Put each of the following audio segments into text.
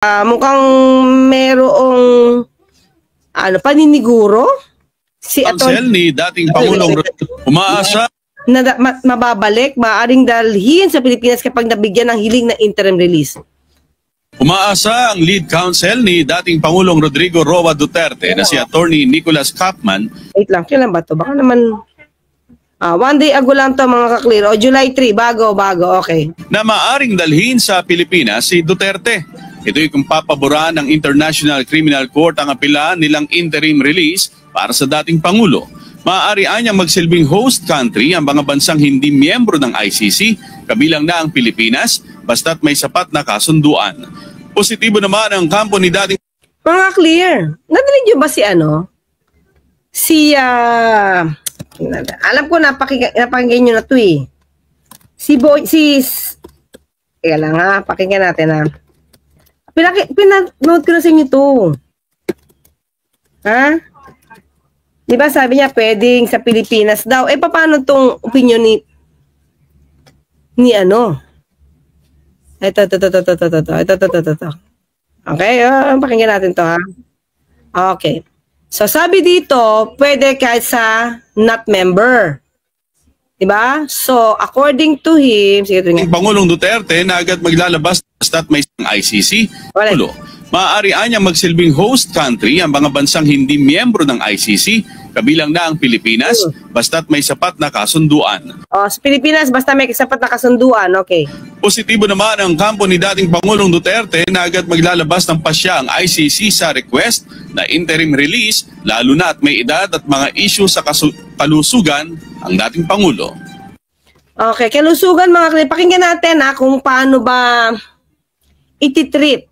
Mukhang merong paniniguro si Counsel ni dating Pangulong umaasa na mababalik, maaaring dalhin sa Pilipinas kapag nabigyan ng hiling na interim release. Umaasa ang lead counsel ni dating Pangulong Rodrigo Roa Duterte na si Attorney Nicholas Capman. Wait lang, kailan ba to? Baka naman one day ago lang to mga kaklear. O July 3, bago, okay. Na maaring dalhin sa Pilipinas si Duterte. Ito'y kung papaboran ng International Criminal Court ang apela nilang interim release para sa dating Pangulo. Maaari niyang magsilbing host country ang mga bansang hindi miyembro ng ICC, kabilang na ang Pilipinas, basta't may sapat na kasunduan. Positibo naman ang kampo ni dating... Mga clear, nadinig niyo ba alam ko napakinggan niyo na to eh. Kaya lang pakinggan natin Pinanood ko na sa inyo to. Di ba sabi niya pwedeng sa Pilipinas daw. Paano tong opinion ni Ito. Okay, pakinggan natin to Okay. So sabi dito, pwede kahit sa not member. Diba? So according to him, Pangulong Duterte na agad maglalabas basta't may ICC. Maaari niyang magsilbing host country ang mga bansang hindi miyembro ng ICC, kabilang na ang Pilipinas, basta't may sapat na kasunduan. Sa Pilipinas, basta may sapat na kasunduan, okay. Positibo naman ang kampo ni dating Pangulong Duterte na agad maglalabas ng pasya ang ICC sa request na interim release, lalo na at may edad at mga issue sa kalusugan ang dating Pangulo. Okay, kalusugan mga klip, pakinggan natin kung paano ba ititreat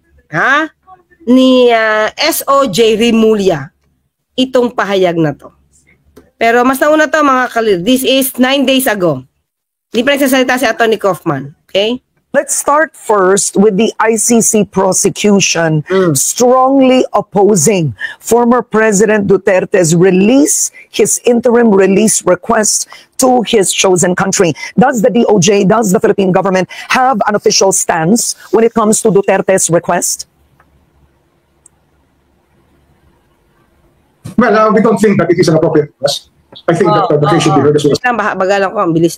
ni SOJ Rimulya itong pahayag na to. Pero mas nauna to mga kalir. This is 9 days ago. Hindi pa nagsasalita si Atty. Kaufman. Okay? Let's start first with the ICC prosecution strongly opposing former President Duterte's release, his interim release request to his chosen country. Does the DOJ, does the Philippine government have an official stance when it comes to Duterte's request? Well, we don't think that it is an appropriate request. I think that the case should be heard as well. Bagalan ko, ang bilis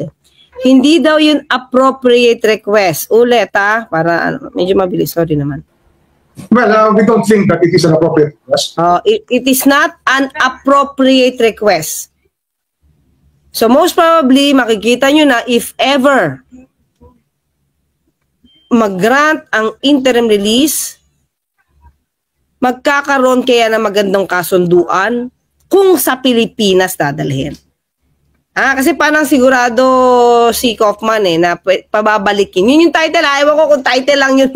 Hindi daw yun appropriate request. Ulit para medyo mabilis. Sorry naman. Well, we don't think that it is an appropriate request. It is not an appropriate request. So most probably, makikita nyo na if ever mag-grant ang interim release, magkakaroon kaya ng magandang kasunduan kung sa Pilipinas dadalhin. Kasi parang sigurado si Kaufman na pababalikin. Yun yung title. Ewan ko kung title lang yun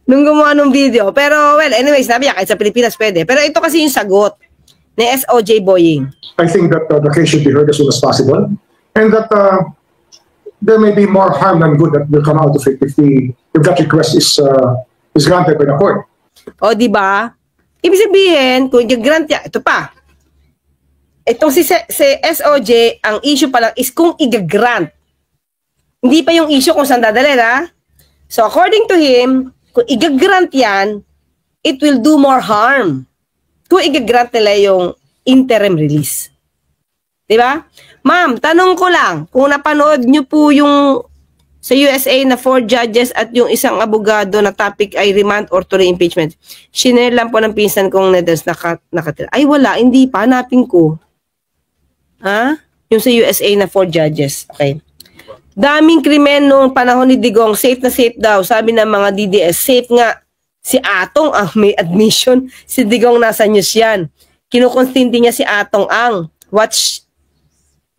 nung gumawa ng video. Pero well, anyways, sabi niya kahit sa Pilipinas pwede. Pero ito kasi yung sagot ni SOJ Boying. I think that the case should be heard as soon as possible. And that there may be more harm than good that will come out of it if that request is granted by the court. O, di ba? Ibig sabihin, kung i-grant niya, ito pa. Itong si SOJ, ang issue pa lang is kung i-grant. Hindi pa yung issue kung saan dadalhin, So, according to him, kung i-grant yan, it will do more harm kung i-grant nila yung interim release. Di ba? Ma'am, tanong ko lang, kung napanood nyo po yung sa USA na 4 judges at yung isang abogado na topic ay remand or tuloy impeachment. Shinare lang po ng pinsan kong Nedels nakatira. Ay wala, hindi pa. Hanapin ko. Yung sa USA na 4 judges. Okay. Daming krimen noong panahon ni Digong. Safe na safe daw. Sabi ng mga DDS, safe nga. Si Atong ang may admission. Si Digong nasa news yan. Kinukonsinti niya si Atong ang watch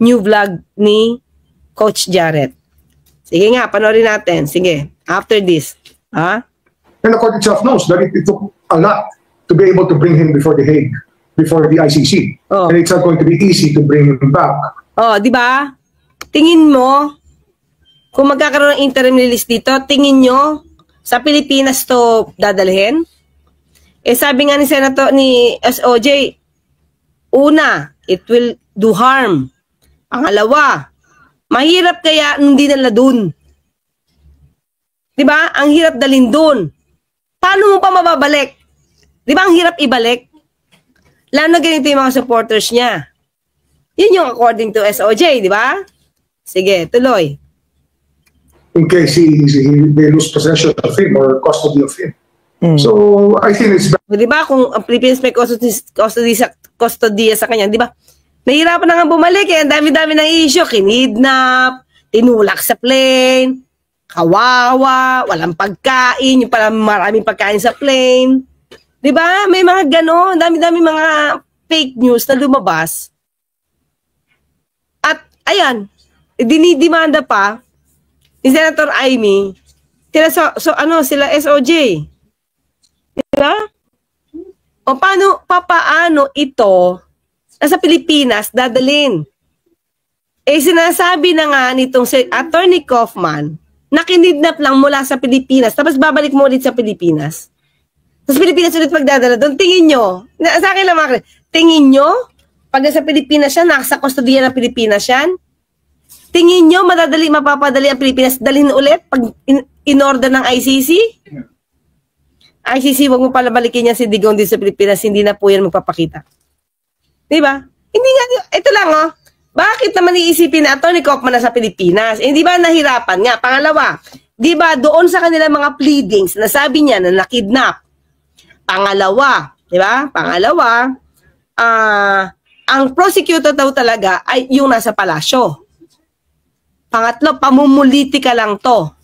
new vlog ni Coach Jarrett. Sige nga, panoorin natin. Sige, after this. And the court itself knows that it took a lot to be able to bring him before the Hague, before the ICC. And it's not going to be easy to bring him back. Di ba? Tingin mo, kung magkakaroon ng interim release dito, tingin nyo, sa Pilipinas to dadalhin? Sabi nga ni Senator, ni SOJ, una, it will do harm. Pangalawa, mahirap kaya hindi nila dun. Diba? Ang hirap dalhin dun. Paano mo pa mababalik? Di ba ang hirap ibalik? Lalo na ganito yung mga supporters niya. Yun yung according to SOJ, di ba? Sige, tuloy. In case they lose possession of him or custody of him. So, I think it's Di ba kung ang Philippines may custody sa kanya, di ba? Nahirapan na nga bumalik eh. Ang dami-dami ng issue. Kinidnap, tinulak sa plane, kawawa, walang pagkain, yung pala maraming pagkain sa plane. Di ba? May mga gano'n, dami-dami mga fake news na lumabas. At, ayan, dinidemanda pa ni Senator Amy, sila SOJ. Diba? O paano ito nasa Pilipinas dadalhin? Eh sinasabi na nga nitong si Attorney Kaufman na kinidnap lang mula sa Pilipinas tapos babalik mo ulit sa Pilipinas. Tapos Pilipinas ulit magdadala doon. Tingin nyo, sa akin lang mga tingin nyo, pag nasa Pilipinas siya, nasa kustodiya ng Pilipinas yan, tingin nyo mapapadali ang Pilipinas dalhin ulit pag in-order ng ICC? ICC, wag mo pala balikin yan si Digong din sa Pilipinas, hindi na po yan magpapakita. Diba? Hindi nga, ito lang oh, bakit naman iisipin na Attorney Kaufman na sa Pilipinas? Hindi ba nahirapan nga? Pangalawa, di ba doon sa kanilang mga pleadings, nasabi niya na nakidnap. Pangalawa, di ba? Pangalawa, ang prosecutor daw talaga ay yung nasa palasyo. Pangatlo, pamumulitika lang to.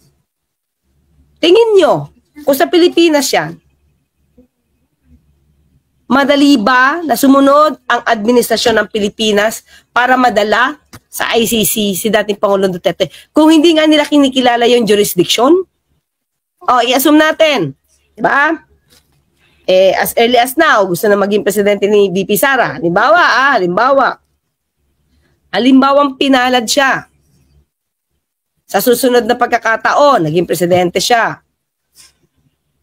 Tingin nyo, kung sa Pilipinas yan, madali ba na sumunod ang administrasyon ng Pilipinas para madala sa ICC si dating Pangulong Duterte? Kung hindi nga nila kinikilala yung jurisdiction, i-assume natin, di ba? As early as now, gusto na maging presidente ni VP Sara. Halimbawang pinalad siya. Sa susunod na pagkakataon, naging presidente siya.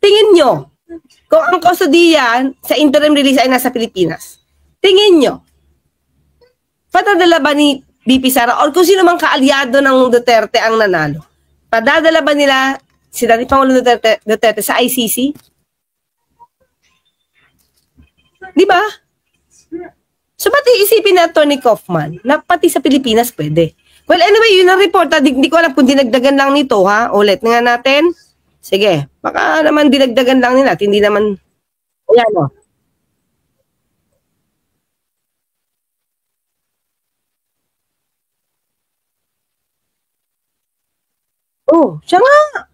Tingin nyo, kung ang kustodiya sa interim release ay nasa Pilipinas, tingin nyo, padadala ba ni VP Sara o kung sino mang kaalyado ng Duterte ang nanalo, padadala ba nila si dating Pangulong Duterte sa ICC? Di ba? So, ba't iisipin na Attorney Kaufman na pati sa Pilipinas pwede? Well, anyway, yun ang report. Di ko alam kung dinagdagan lang nito, ha? Ulit nga natin. Sige, baka naman dinagdagan lang nila. Hindi naman, ayan o. Oh, siya nga.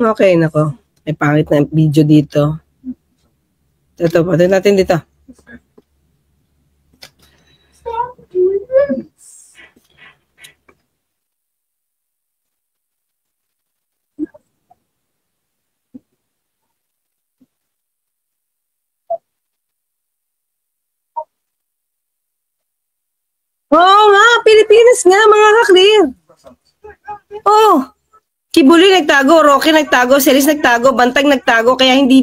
Okay, nako. May pangit na video dito. Ito, pati natin dito. Oo nga, Pilipinas nga, mga ka-clear. Oh, Kibuli nagtago, Rocky nagtago, Celis nagtago, Bantag nagtago, kaya hindi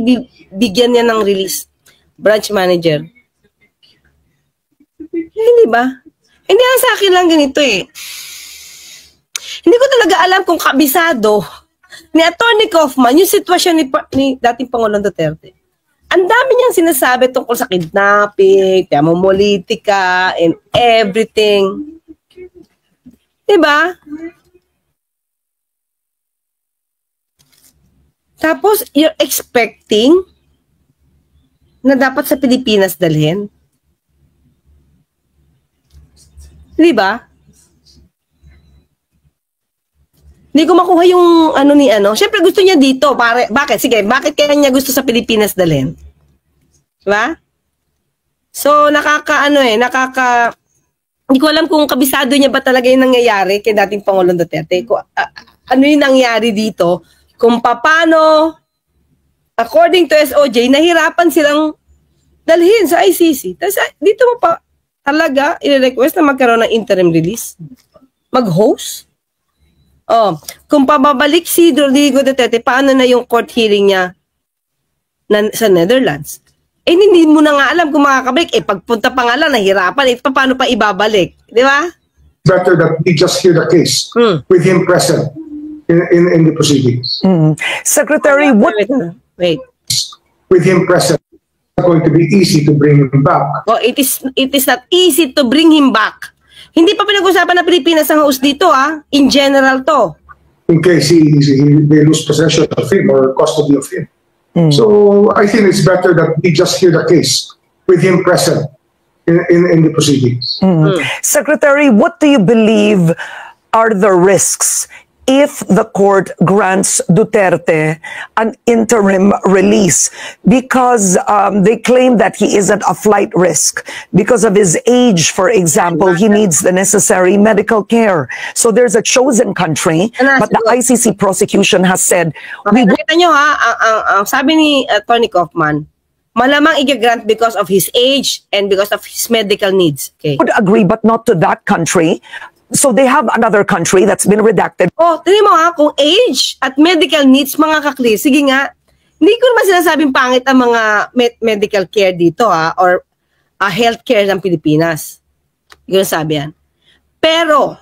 bigyan niya ng release. Branch manager. Hindi ba? Hindi lang sa akin lang ganito eh. Hindi ko talaga alam kung kabisado ni Attorney Kaufman yung sitwasyon ni dating Pangulong Duterte. Ang dami niyang sinasabi tungkol sa kidnapping, pamumulitika, and everything. Diba? Tapos, you're expecting na dapat sa Pilipinas dalhin? Diba? Hindi ko makuha yung ano ni ano. Siyempre gusto niya dito. Bakit? Sige, bakit kaya niya gusto sa Pilipinas dalhin? Diba? So, hindi ko alam kung kabisado niya ba talaga yung nangyayari kay dating Pangulong Duterte. Ano yung nangyayari dito? Kung paano according to SOJ, nahirapan silang dalhin sa ICC. Tapos dito mo pa talaga i-request na magkaroon ng interim release? Mag-host? Kung pababalik si Rodrigo Duterte, paano na yung court hearing niya sa Netherlands? Hindi mo na nga alam kung makakabalik. Pagpunta pa nga lang, nahirapan. Paano pa ibabalik? Di ba? Better that we just hear the case with him present in the proceedings. Secretary, what... Wait. With him present, it's not going to be easy to bring him back. It is not easy to bring him back. Hindi pa pinag-usapan na Pilipinas ang host dito, In general to. In case they lose possession of him or custody of him. So I think it's better that we just hear the case with him present in the proceedings. Secretary, what do you believe are the risks if the court grants Duterte an interim release? Because they claim that he is at a flight risk. Because of his age, for example, he needs the necessary medical care. So there's a chosen country, but the ICC prosecution has said... Nakita nyo ang sabi ni Tony Kaufman, malamang i-grant because of his age and because of his medical needs. Okay. Would agree, but not to that country. So they have another country that's been redacted. Tignan mo kung age at medical needs, mga kakli, sige nga, hindi ko naman sinasabing pangit ang mga medical care dito or health care ng Pilipinas. Hindi ko nasabi yan. Pero,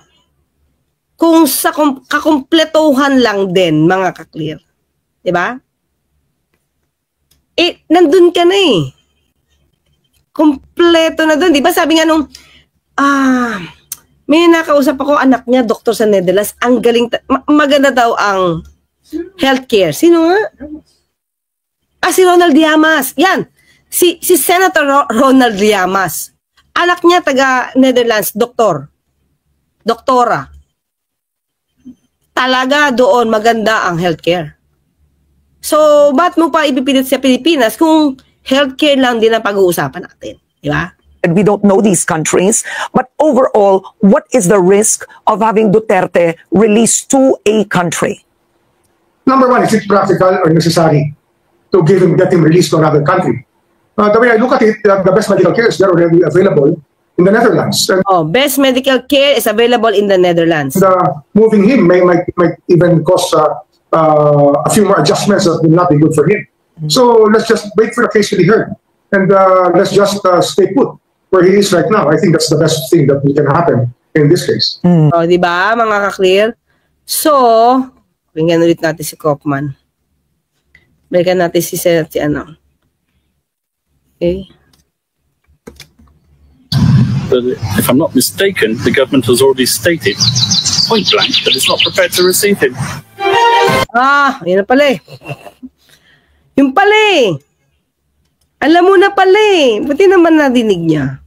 kung sa kakumpletuhan lang din, mga kaklir, di ba? Nandun ka na Kompleto na dun. Di ba sabi nga nung, may nakausap ako, anak niya, doktor sa Netherlands. Ang galing, maganda daw ang healthcare. Sino nga? Si Ronald Llamas. Yan. Si Senator Ronald Llamas. Anak niya, taga Netherlands, doktora. Talaga doon, maganda ang healthcare. So, ba't mo pa ipipilit sa Pilipinas kung healthcare lang din ang pag-uusapan natin? Di ba? And we don't know these countries, but overall, what is the risk of having Duterte released to a country? Number one, is it practical or necessary to get him released to another country? The way I look at it, the best medical care is already available in the Netherlands. And best medical care is available in the Netherlands. Moving him might even cause a few more adjustments that will not be good for him. So let's just wait for the case to be heard. And let's just stay put where he is right now. I think that's the best thing that can happen in this case. Di ba, mga ka-clear? So, tingnan ulit natin si Kaufman. Balikan natin si ano. Okay. But if I'm not mistaken, the government has already stated point blank that it's not prepared to receive him. Yun na pala Yung pala Alam mo na pala Buti naman nadinig niya.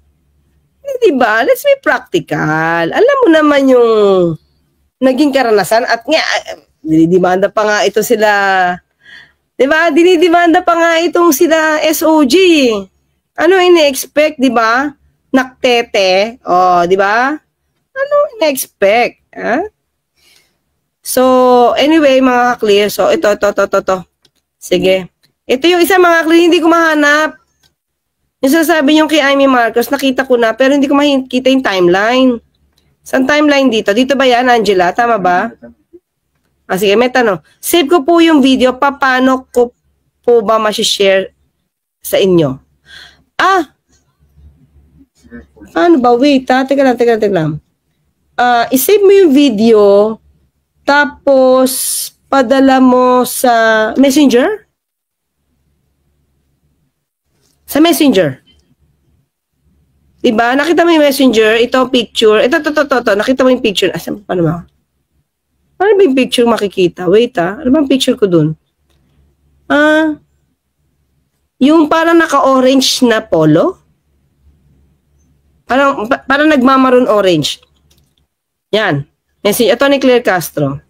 Diba? Let's be practical. Alam mo naman yung naging karanasan at nga, dinidemanda pa nga ito sila. Diba? Dinidemanda pa nga itong sila SOG. Ano ini-expect, diba? Naktete. Diba? Ano ini-expect? So, anyway, mga clear. So, ito. Sige. Ito yung isa, mga clear, hindi ko mahanap. Yung sasabi nyo kay Amy Marcos, nakita ko na, pero hindi ko makita yung timeline. Saan timeline dito? Dito ba yan, Angela? Tama ba? Sige, may tanong. Save ko po yung video. Paano ko po ba masishare sa inyo? Paano ba? Wait, Teka lang. I-save mo yung video, tapos padala mo sa Messenger? Sa Messenger. Diba? Nakita mo yung Messenger, ito picture. Ito. Nakita mo yung picture. Paano ba? Ano ba yung picture makikita? Wait Ano ba yung picture ko dun? Yung parang naka-orange na polo. Parang nagmamaroon orange. Yan. Messenger. Ito ni Claire Castro.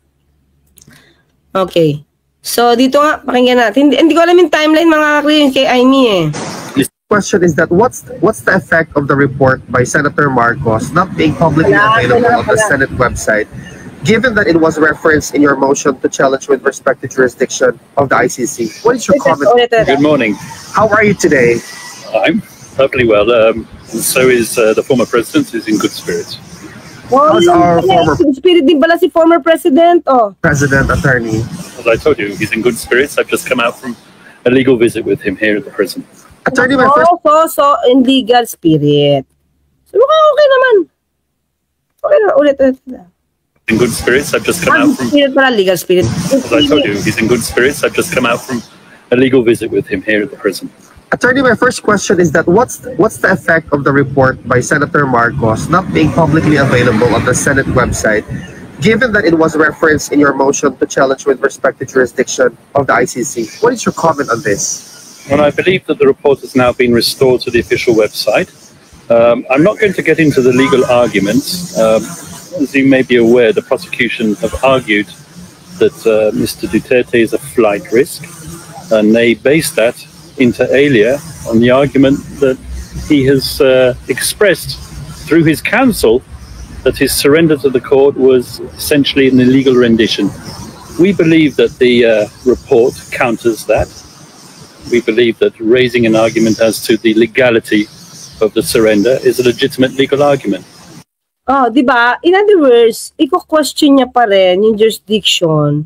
Okay. So, dito nga, pakinggan natin. Hindi ko alam yung timeline, mga kakliyon kay Amy Question is that what's the effect of the report by Senator Marcos not being publicly available on the Senate website Given that it was referenced in your motion to challenge with respect to jurisdiction of the ICC, what is your comment? Good morning. How are you today? I'm perfectly well. So is the former president, who's in good spirits. How's our former spirit din pala si former president, oh. president, attorney? As I told you, he's in good spirits. I've just come out from a legal visit with him here at the prison. Attorney, my first... So, in legal spirit. So, mukhang okay naman. Okay na, ulit. In good spirits, I've just come out from... Spirit pala, legal spirit. As I told you, he's in good spirits. I've just come out from a legal visit with him here at the prison. Attorney, my first question is that what's the effect of the report by Senator Marcos not being publicly available on the Senate website, given that it was referenced in your motion to challenge with respect to jurisdiction of the ICC? What is your comment on this? Well, I believe that the report has now been restored to the official website. I'm not going to get into the legal arguments. As you may be aware, the prosecution have argued that Mr. Duterte is a flight risk, and they based that inter alia on the argument that he has expressed through his counsel that his surrender to the court was essentially an illegal rendition. We believe that the report counters that. We believe that raising an argument as to the legality of the surrender is a legitimate legal argument. Oh, di ba? In other words, i-question niya pa rin yung jurisdiction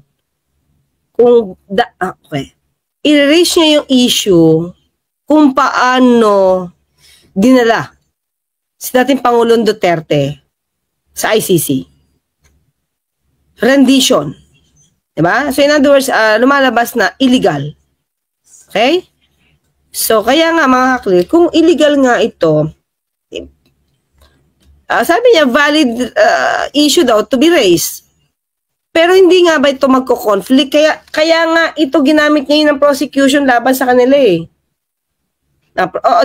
kung okay. I-raise niya yung issue kung paano dinala si dating Pangulong Duterte sa ICC. Rendition. Diba? So in other words, lumalabas na illegal. Okay? So kaya nga mga kakli, kung illegal nga ito, sabi niya valid issue daw to be raised. Pero hindi nga ba ito magko-conflict? Kaya nga ito ginamit ngayon ng prosecution laban sa kanila eh.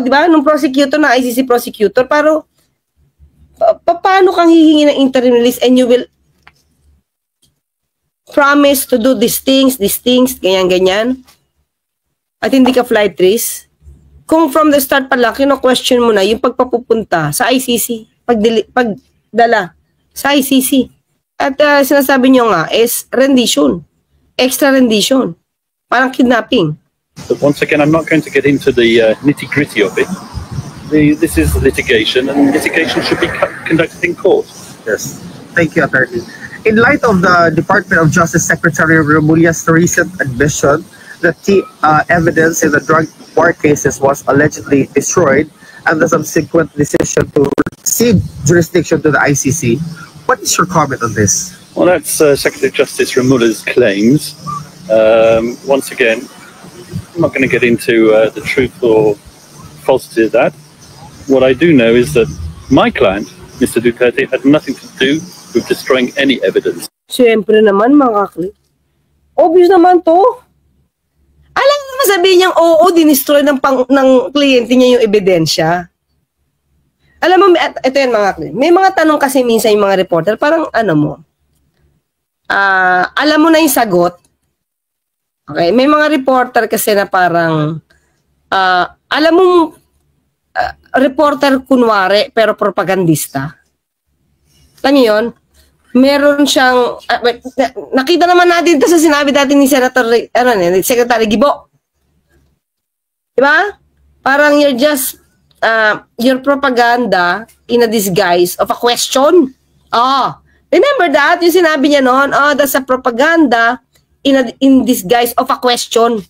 Di ba? Nung prosecutor na ICC prosecutor, pero paano kang hihingi ng interim release and you will promise to do these things, ganyan-ganyan, at hindi ka flight risk? Kung from the start pa lang, kino-question mo na yung pagpapupunta sa ICC, pagdala sa ICC. At sinasabi nyo nga is rendition. Extra rendition. Parang kidnapping. But once again, I'm not going to get into the nitty-gritty of it. This is litigation, and litigation should be conducted in court. Yes. Thank you, Attorney. In light of the Department of Justice Secretary Remulla's recent admission that the evidence in the drug war cases was allegedly destroyed and the subsequent decision to cede jurisdiction to the ICC, what is your comment on this? Well, that's Secretary of Justice Remulla's claims. Once again, I'm not going to get into the truth or falsity of that. What I do know is that my client, Mr. Duterte, had nothing to do with destroying any evidence. Siyempre naman, mga kakli. Obvious naman to. Alam mo sabihin niyang oo, dinestroy ng kliyente niya yung ebidensya. Alam mo, ito yan mga kakli. May mga tanong kasi minsan yung mga reporter, parang ano mo, alam mo na yung sagot. Okay, may mga reporter kasi na parang, alam mo, reporter kunwari, pero propagandista. Alam niyo yun? Meron siyang, nakita naman natin ito sa sinabi dati ni Secretary Gibo. Diba? Parang you're just, your propaganda in a disguise of a question. Remember that? Yung sinabi niya noon, that's a propaganda in disguise of a question.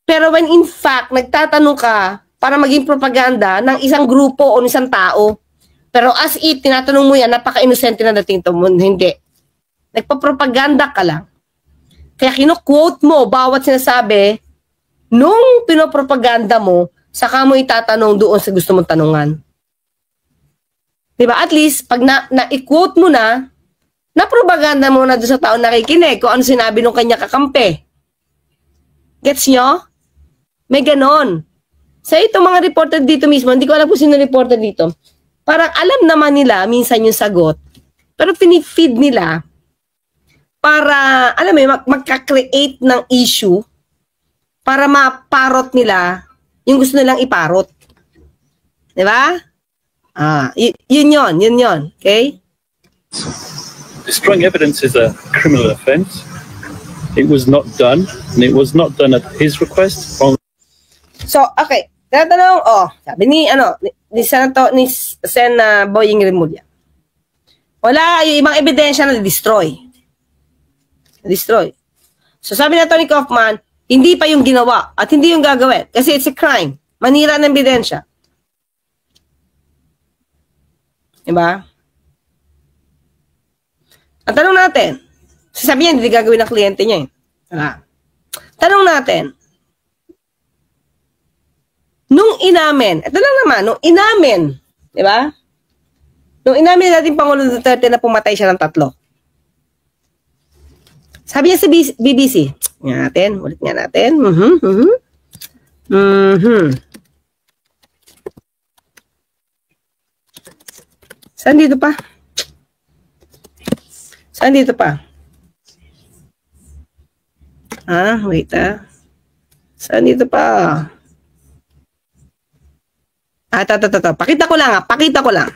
Pero when in fact, nagtatanong ka para maging propaganda ng isang grupo o isang tao, pero as it, tinatanong mo yan, napaka-inosente na dating ito mo, hindi. Nagpa-propaganda ka lang. Kaya kino-quote mo bawat sinasabi, nung pinopropaganda mo, saka mo itatanong doon sa gusto mong tanungan. Diba? At least, pag na-quote mo na propaganda mo na doon sa tao nakikinig kung ano sinabi nung kanya kakampi. Gets nyo? May ganon. Sa itong mga reporter dito mismo, hindi ko alam kung sino reporter dito, parang alam naman nila minsan yung sagot, pero pinifeed nila para, alam mo, magka-create ng issue para maparot nila yung gusto nilang iparot. Diba? Yun yon. Okay? Destroying evidence is a criminal offence. It was not done, and it was not done at his request. So, okay. Tatanong, sabi ni Sen Boying Remulla. Wala yung ibang ebidensya na destroy. Destroy. So, sabi na Tony Kaufman, hindi pa yung ginawa at hindi yung gagawin. Kasi it's a crime. Manira ng ebidensya. Diba? Ang tanong natin, sabi niya, hindi gagawin ng kliyente niya. Tanong natin, nung inamin, ito lang naman, nung inamin, di ba? Nung inamin natin Pangulo Duterte na pumatay siya ng 3. Sabi niya sa BBC, ulit nga natin. Saan dito pa? Saan dito pa? Wait Saan dito pa? Ito. Pakita ko lang pakita ko lang.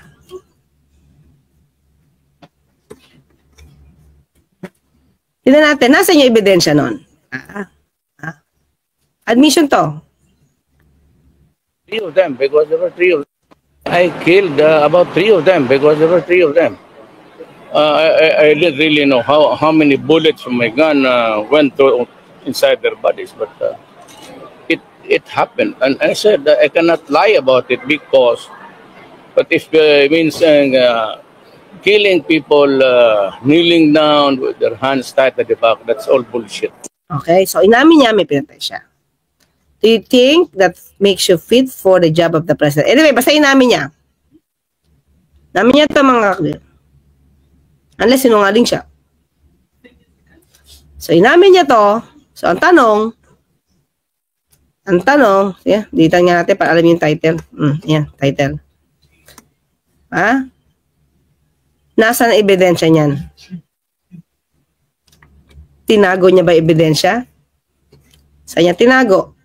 Tignan natin, nasaan yung ebidensya nun? Admission to. 3 of them, because there were 3 of them. I killed about 3 of them, because there were 3 of them. I didn't really know how many bullets from my gun went to inside their bodies, but it happened. And I said I cannot lie about it because, but if it means killing people kneeling down with their hands tied at the back, that's all bullshit. Okay, so inamin niya may pinatay siya. Do you think that makes you fit for the job of the president? Anyway, basta inamin niya. Inamin niya ito mga clear. Unless sinungaling siya. So inamin niya to. So ang tanong, dito nga natin para alam yung title. Yan, title. Nasaan ang ebidensya niyan? Tinago niya ba ebidensya? Saan niya tinago?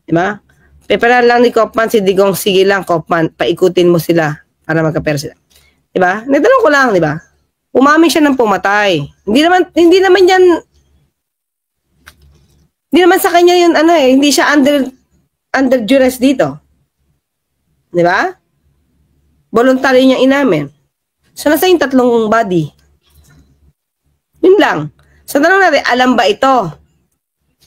Diba? Peperan lang ni Kaufman si Digong, sige lang Kaufman, paikutin mo sila para magka-pera sila. Diba? Natanong ko lang, diba? Umamin siya ng pumatay. Hindi naman sa kanya yun, hindi siya under duress dito. Diba? Voluntary niya inamin. So, nasa yung 3 body? Yun lang. So, tanong natin, alam ba ito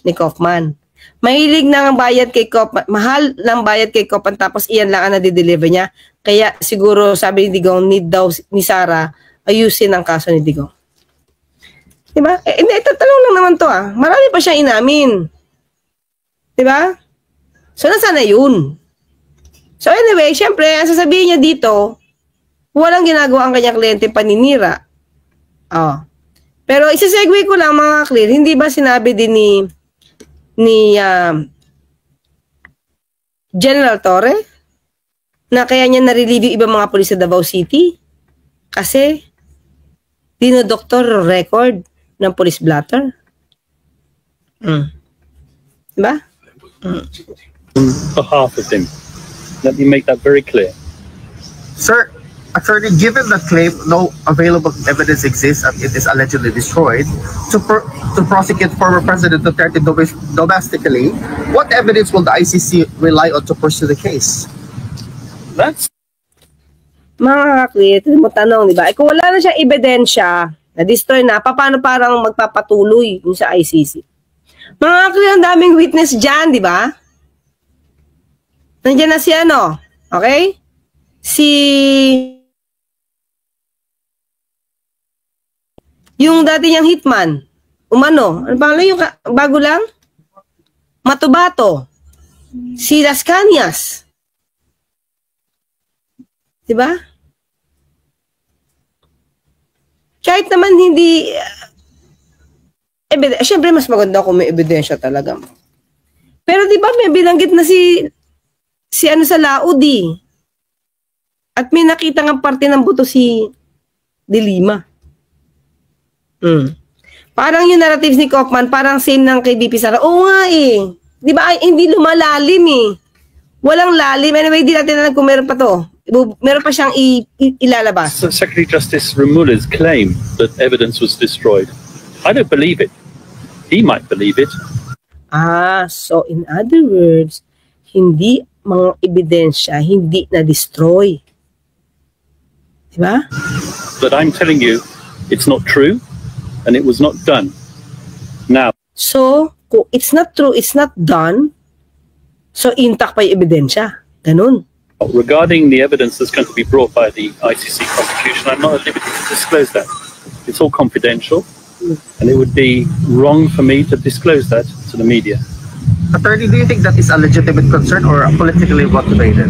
ni Kaufman? Mahilig ng bayad kay Kaufman, mahal ng bayad kay Kaufman, tapos iyan lang ang nadideliver niya. Kaya siguro, sabi ni Digong, need daw ni Sara ayusin ang kaso ni Digong. Diba? Hindi, ito tanong lang naman to Marami pa siya inamin. Diba? So, nasaan na yun? So, anyway, syempre, ang sasabihin niya dito, walang ginagawa ang kanyang kliyente paninira. Pero isa-segue ko lang mga clear, hindi ba sinabi din ni General Torre na kaya niya na-relieve yung ibang mga pulis sa Davao City? Kasi dinodoktor record ng police blotter. Diba? Behalf of him. Let me make that very clear. Sir, Attorney, given that claim no available evidence exists and it is allegedly destroyed, to prosecute former President Duterte domestically, what evidence will the ICC rely on to pursue the case? That's Mga kaklit, mo tanong, di ba? Kung wala na siyang ebidensya, na-destroy na, paano parang magpapatuloy yung sa ICC? Mga kaklit, ang daming witness dyan, di ba? Nandiyan na si okay? Yung dati niyang hitman, ano pangalan yung bago lang? Matubato. Si Las Cañas. Diba? Kahit naman hindi, syempre mas maganda kung may ebidensya talaga. Pero diba may binanggit na si sa Laudi. At may nakita ng parte ng buto si De Lima. Parang yung narratives ni Kaufman, parang same ng kay BP Sara. Oo nga Di ba? Hindi lumalalim Walang lalim. Anyway, di natin alam kung meron pa to. Meron pa siyang ilalabas. So Secretary Justice Remulla's claim that evidence was destroyed. I don't believe it. He might believe it. So in other words, hindi mga ebidensya, hindi na-destroy. Diba? But I'm telling you, it's not true, and it was not done. Now, so, kung it's not true, it's not done, so intact pa yung ebidensya. Ganun. regarding the evidence that's going to be brought by the ICC prosecution, I'm not at liberty to disclose that. It's all confidential, and it would be wrong for me to disclose that to the media. Attorney, do you think that is a legitimate concern or politically motivated?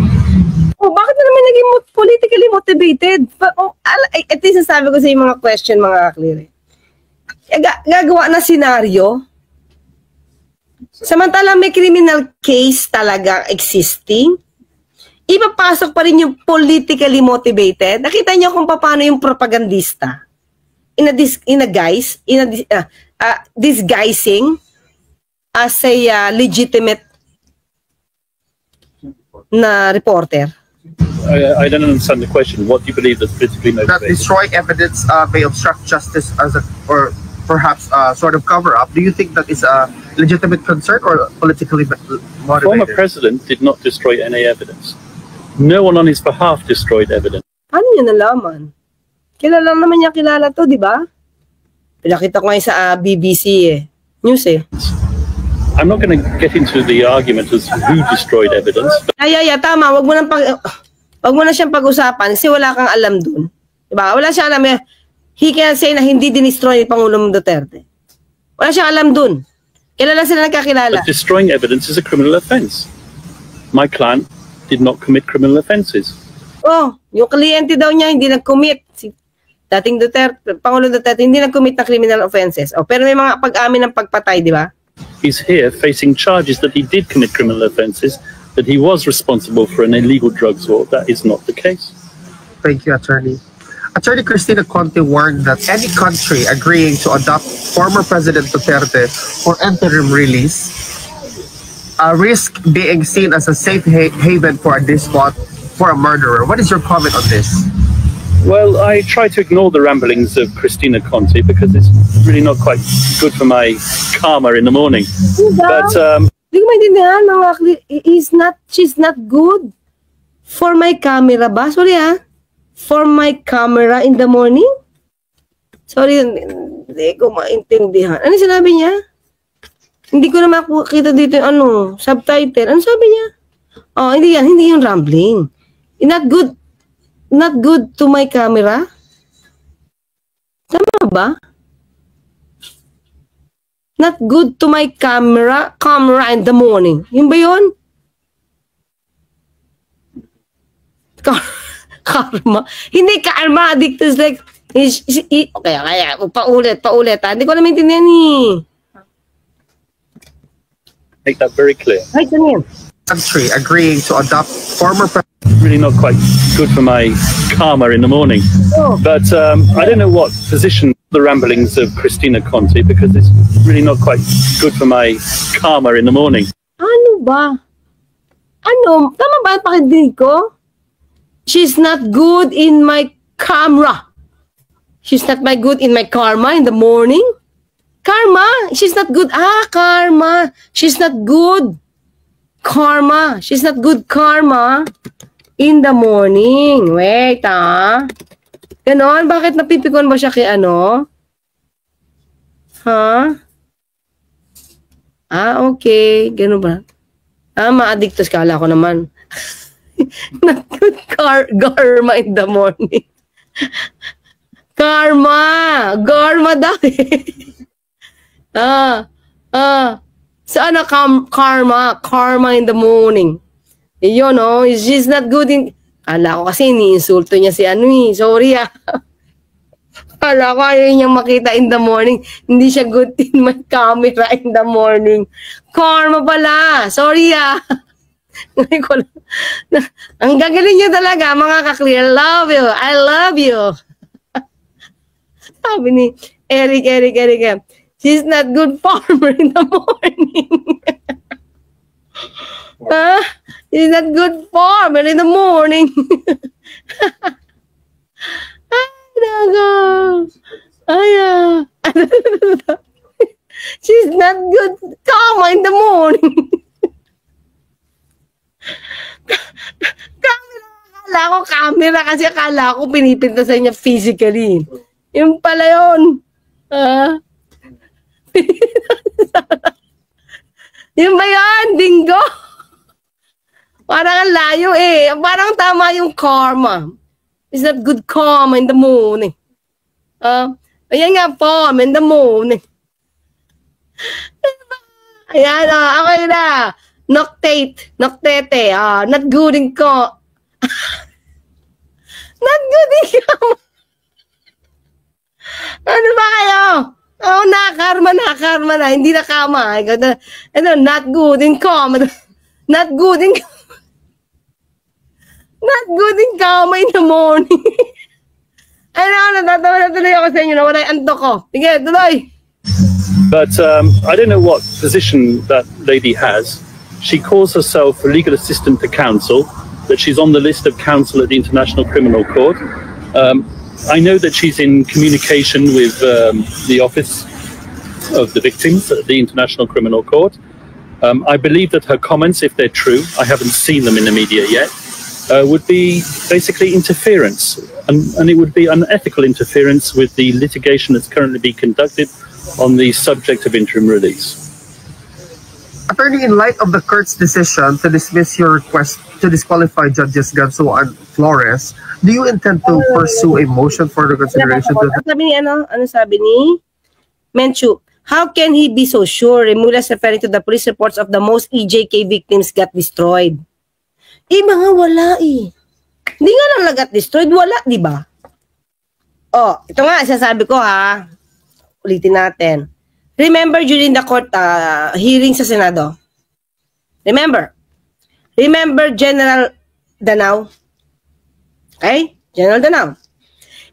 Bakit na naman naging politically motivated? At least sasabi ko sa yung mga question, mga kaklir. Gagawa na senaryo. Samantalang may criminal case talaga existing, ipapasok pa rin yung politically motivated. Nakita niyo kung paano yung propagandista disguising as a legitimate na reporter. I don't understand the question. What do you believe that's politically motivated? That destroying evidence may obstruct justice as or perhaps sort of cover-up. Do you think that is a legitimate concern or politically motivated? Former president did not destroy any evidence. No one on his behalf destroyed evidence. Paano niya nalaman? Kilala naman niya kilala to, di ba? Pinakita ko ngayon sa BBC news I'm not going to get into the argument as to who destroyed evidence. Tama. Wag mo na siyang pag-usapan kasi wala kang alam dun. Diba? Wala siyang alam. He can say na hindi dinestroy ni Pangulong Duterte. Wala siyang alam dun. Kilala sila nagkakilala. But destroying evidence is a criminal offense. My client did not commit criminal offenses. Yung kliyente daw niya hindi nag-commit. Si dating Duterte, Pangulong Duterte, hindi nag-commit ng criminal offenses. Pero may mga pag-amin ng pagpatay, di ba? He's here facing charges that he did commit criminal offenses, that he was responsible for an illegal drugs war. That is not the case. Thank you, Attorney. Attorney Cristina Conte warned that any country agreeing to adopt former President Duterte for interim release risk being seen as a safe haven for a despot, for a murderer. What is your comment on this? Well, I try to ignore the ramblings of Cristina Conte because it's really not quite good for my karma in the morning. But hindi ko maintindihan, she's not good for my camera ba? Sorry for my camera in the morning? Sorry, hindi ko maintindihan. Ano sinabi niya? Hindi ko na makita dito yung subtitle. Ano sabi niya? Hindi yung rambling. Not good to my camera? Tama ba? Not good to my camera in the morning. Yun ba yun? Karma. Hindi karma. Addictus like, kaya, paulit. Hindi ko naman intindihan make that very clear. Ay, ganyan. Country agreeing to adopt former president. Really not quite good for my karma in the morning. But I don't know what position the ramblings of Cristina Conte because it's really not quite good for my karma in the morning. Ano ba? Tama ba ang pakidinig ko? She's not good in my camera. She's not good in my karma in the morning? Karma? She's not good. Karma. She's not good. Karma. She's not good karma in the morning. Wait, Ganon? Bakit napipikon ba siya kay okay. Ganon ba? Ma-addictus kala ko naman. Not good karma in the morning. Karma daw So karma in the morning. Yun, she's not good in... Kala ko kasi ni-insulto niya si sorry Kala ko ayaw niyang makita in the morning. Hindi siya good in my camera in the morning. Karma pala. Sorry Ang gagaling niyo talaga, mga kaklear. I love you. Sabi ni Eric. She's not good farmer in the morning. It's not good form in the morning. Ay, nago. Ay, she's not good karma in the morning. Camera kasi akala ko pinipintasan niya physically. Yung pala yun. Yung ba yan, Dingo? Parang ang layo eh. Parang tama yung karma. It's not good karma in the morning. Ayan nga, form in the morning. Ayan, okay na. Noctate. Noctete. Not good in karma. Not good in karma. Ano ba kayo? Nakarma na. Hindi na kama. Not good in karma. Not good in karma. Not good in karma in the morning. Natatawa na tuloy ako sa inyo. Nawala yung antok ko. Sige, tuloy. But I don't know what position that lady has. She calls herself a legal assistant to counsel, that she's on the list of counsel at the International Criminal Court. I know that she's in communication with the office of the victims at the International Criminal Court. I believe that her comments, if they're true, I haven't seen them in the media yet, would be basically interference, and it would be unethical interference with the litigation that's currently being conducted on the subject of interim release. Attorney, in light of the court's decision to dismiss your request to disqualify Judges Ganso and Flores, do you intend to pursue a motion for reconsideration? Ano sabi ni Menchu? How can he be so sure? Remulla's referring to the police reports of the most EJK victims got destroyed. Mga wala eh. Hindi nga lang got destroyed, wala, di ba? Ito nga, sasabi ko ha. Ulitin natin. Remember during the court hearing sa Senado? Remember General Danao? Okay? General Danao.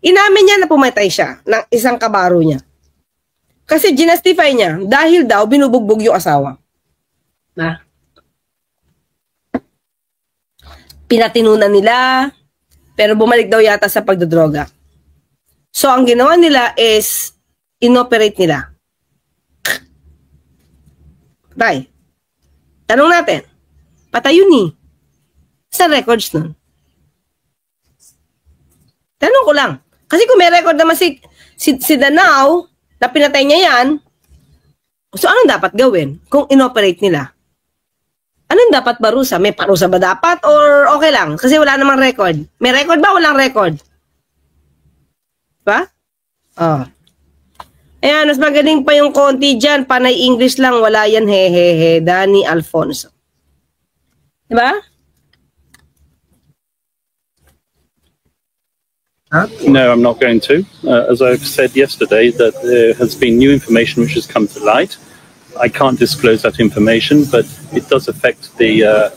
Inamin niya na pumatay siya ng isang kabaro niya. Kasi ginastify niya dahil daw binubugbog yung asawa. Pinatinunan nila, pero bumalik daw yata sa pagdodroga. So, ang ginawa nila is inoperate nila. Patay. Tanong natin, patay yun eh. Sa records nun. Tanong ko lang. Kasi kung may record naman si Danao, na pinatay niya yan, so anong dapat gawin kung inoperate nila? Anong dapat parusa? May parusa ba dapat? Or okay lang? Kasi wala namang record. May record ba? Walang record. Diba? Ayan, mas magaling pa yung konti dyan. Panay English lang. Wala yan. Hehehe. Danny Alfonso. Diba? No, I'm not going to. As I've said yesterday, that there has been new information which has come to light. I can't disclose that information, but it does affect the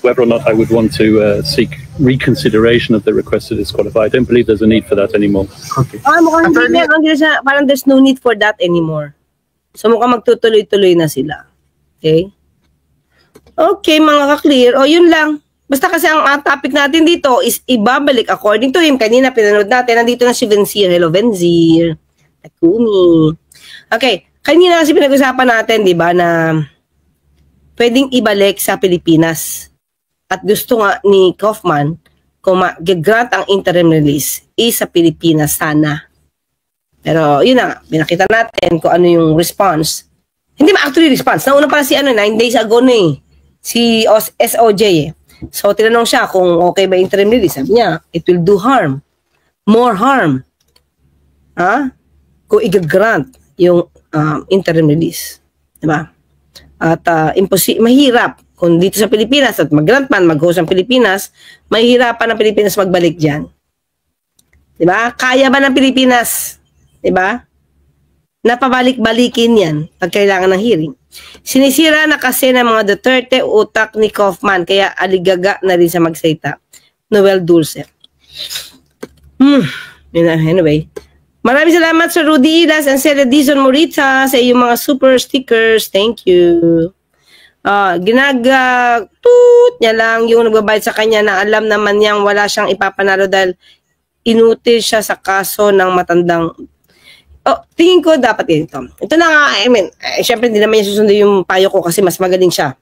whether or not I would want to seek reconsideration of the request to disqualify. I don't believe there's a need for that anymore. Okay. Parang there's no need for that anymore. So mukhang magtutuloy-tuloy na sila. Okay? Okay, mga ka-clear. Yun lang. Basta kasi ang topic natin dito is ibabalik according to him. Kanina pinanood natin. Nandito na si Venzir. Hello, Venzir. Takumi. Okay. Kanina kasi pinag-usapan natin, di ba, na pwedeng ibalik sa Pilipinas. At gusto nga ni Kaufman, kung mag-grant ang interim release, sa Pilipinas sana. Pero yun na, pinakita natin kung ano yung response. Hindi actually response. Nauna pala si 9 days ago na si SOJ eh. So tinanong siya kung okay ba interim release. Sabi niya, it will do harm. More harm. Kung i-grant yung interim release. Diba? At mahirap kung dito sa Pilipinas at mag-grant man, mag-host ang Pilipinas, mahihirapan ang Pilipinas magbalik dyan. Diba? Kaya ba ng Pilipinas? Diba? Napabalik-balikin yan pag kailangan ng hearing. Sinisira na kasi ng mga Duterte utak ni Kaufman, kaya aligaga na rin sa magsalita. Noel Dulce. Anyway, maraming salamat sa Rudy Ilas and Sir Edison Morita sa iyong mga super stickers. Thank you. Ginagtut niya lang yung nagbabayad sa kanya na alam naman niyang wala siyang ipapanalo dahil inutil siya sa kaso ng matandang. Tingin ko dapat ganito. Ito na nga, I mean, syempre hindi naman niya susundin yung payo ko kasi mas magaling siya.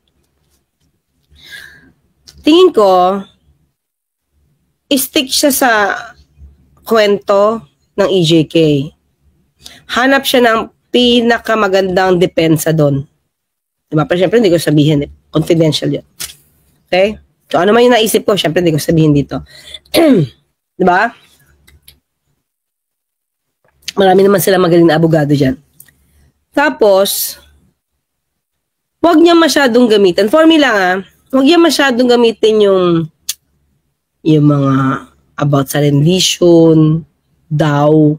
Tingin ko, stick siya sa kwento ng EJK. Hanap siya ng pinakamagandang depensa doon. Diba? Pero syempre hindi ko sabihin. Confidential yun. Okay? So ano man yung naisip ko, syempre hindi ko sabihin dito. Diba? Marami naman sila magaling na abogado dyan. Tapos, wag niya masyadong gamitin. For me lang wag niya masyadong gamitin yung mga about sa rendition, daw,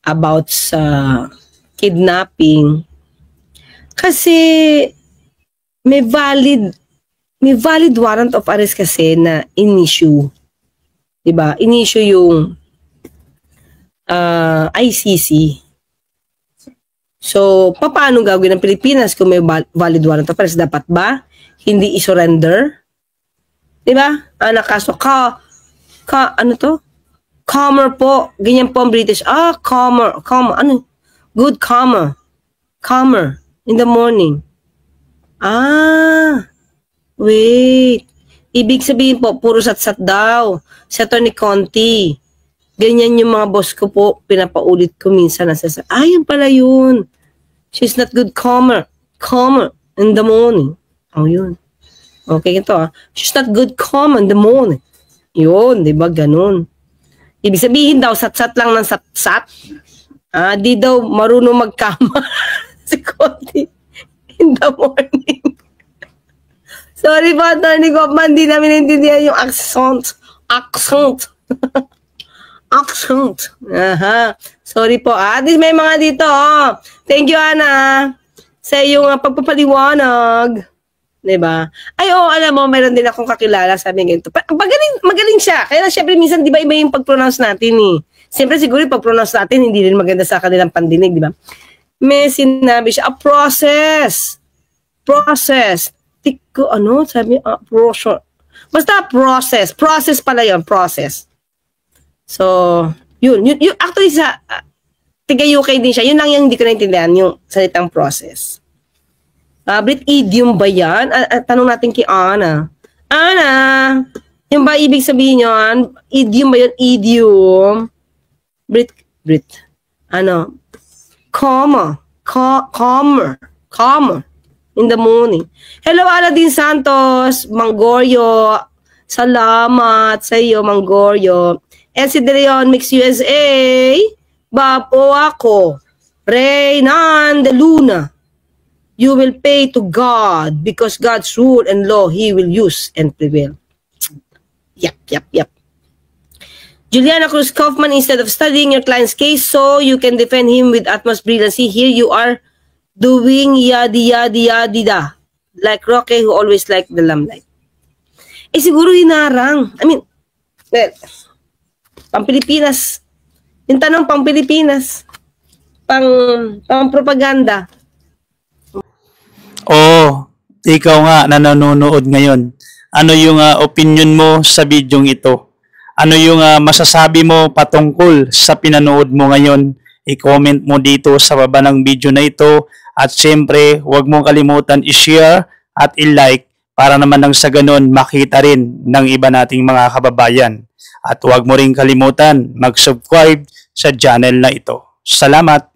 about sa kidnapping. Kasi may valid warrant of arrest kasi na in-issue. Diba? In-issue yung ICC. So, paano gagawin ng Pilipinas kung may valid warrant of arrest? Dapat ba hindi i-surrender? Diba? Nakaso ano to? Calmer po. Ganyan po ang British. Calmer. Ano? Good calmer. Calmer. In the morning. Wait. Ibig sabihin po, puro sat-sat daw. Sa Tony Conti. Ganyan yung mga boss ko po, pinapaulit ko minsan na sasabi, yun pala yun. She's not good calmer. Calmer in the morning. Yun. Okay, ito She's not good calmer in the morning. Yun, di ba? Ganun. Ibig sabihin daw, sat-sat lang ng sat-sat. Di daw marunong magkama si Conti in the morning. Sorry po, Atty. Kaufman, di namin naintindihan yung accent. Accent. Sorry po. At least may mga dito. Thank you, Ana. Sa iyong pagpapaliwanag. Diba? Alam mo, meron din akong kakilala, sabi nga ito. Magaling siya. Kaya syempre, minsan, di ba, iba yung pag-pronounce natin eh. Siyempre, siguro yung pag-pronounce natin, hindi rin maganda sa kanilang pandinig, di ba? May sinabi siya, process. Sabi, process. Basta process. Process pala yun, process. So, yun actually sa tiga UK din siya. Yun lang yung hindi ko naintindihan, yung salitang process. Brit, idiom ba yan? Tanong natin kay Ana. Ana, yung ba ibig sabihin yun? Idiom ba yun? Idiom. Brit. Calmer. In the morning. Hello, Aladin Santos, Mangoryo. Salamat sa iyo, Mangoryo. Elsie De Leon, Mix USA. Bapo ako. Reynan de Luna. You will pay to God because God's rule and law He will use and prevail. Yep. Juliana Cruz Kaufman, instead of studying your client's case so you can defend him with utmost brilliancy, here you are doing yadi like Roque who always liked the limelight. Siguro hinarang. I mean, well, Pang-Pilipinas. Yung tanong Pang-Pilipinas. Pang-propaganda. Ikaw nga na nanonood ngayon. Ano yung opinion mo sa bidyong ito? Ano yung masasabi mo patungkol sa pinanood mo ngayon? I-comment mo dito sa baba ng video na ito. At syempre, huwag mong kalimutan i-share at i-like para naman nang sa ganun makita rin ng iba nating mga kababayan. At huwag mo rin kalimutan mag-subscribe sa channel na ito. Salamat!